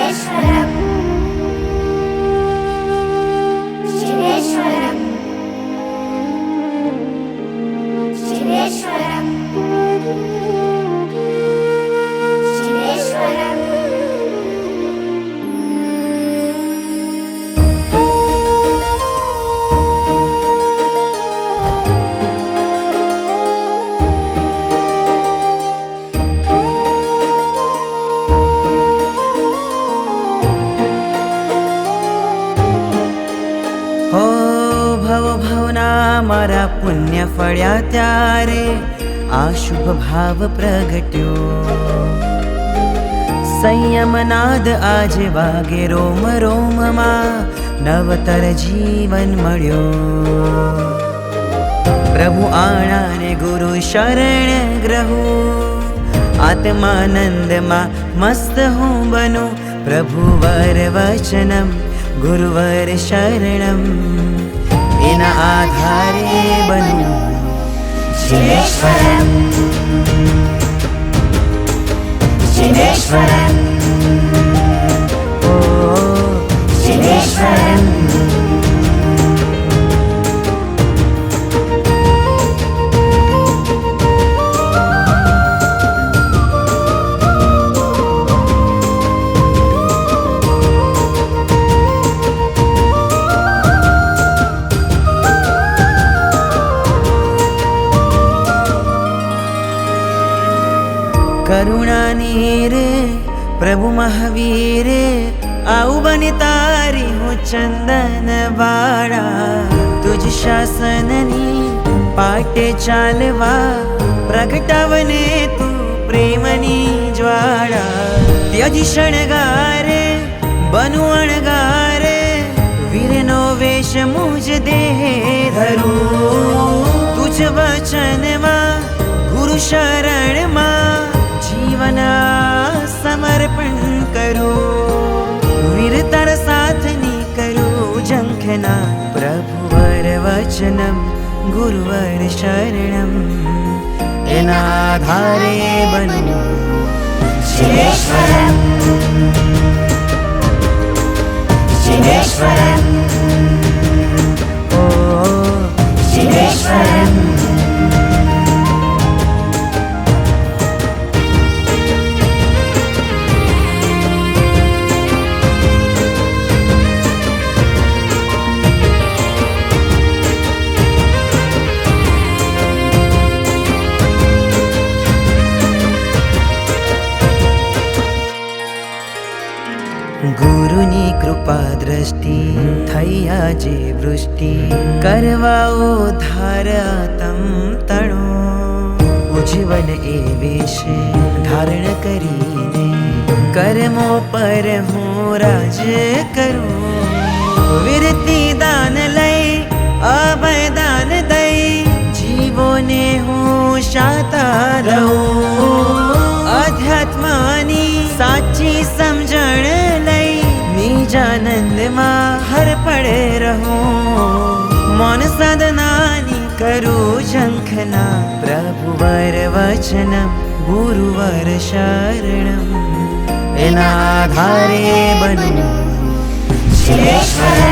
शिवेश्वरम् शिवेश्वरम् शिवेश्वरम् शिवेश्वरम् मारा पुण्य फळ्या त्यारे आ शुभ भाव प्रगट्यो संयमनाद आज वागे रोम रोम मा नवतर जीवन मळ्यो प्रभु आणा ने गुरु शरण ग्रहो आत्मानंद मा मस्त हूँ बनो प्रभु वर वचनम गुरुवर शरणम एना आधारे बनो शिवेश्वरम् शिवेश्वरम् ओ शिवेश्वरम् करुणा नीरे प्रभु महावीर आउ बनि तारी हो चंदन वाड़ा तुझ शासननी पाटे चालवा प्रगटावने तू प्रेमनी ज्वाळा त्यजी शणगारे बनु अणगारे वीरनो वेश मुझ देहे धरू तुझ वचन मा गुरु शरण मा जीवन समर्पण करो वीरतर साथनी करो जंखना प्रभु वर वचनम गुरुवर शरणम एना आधारे बनो शिवेश्वरम् शिवेश्वरम् ओ शिवेश्वरम् गुरुनी कृपा दृष्टि थैया जे वृष्टि करवाओ धारा तम तणो उज्ज्वल ए वेश धारण करीने कर्मो पर हूँ राज करूं विरति दान लय अभय दान दय जीवो ने हूँ शाता रहूं अध्यात्मानी साची समझण लय निजानंद मा हर पड़े रहो मौन साधनानी करो झंखना प्रभु वर वचनम गुरुवर शरणम एना आधारे बनो शिवेश्वरम्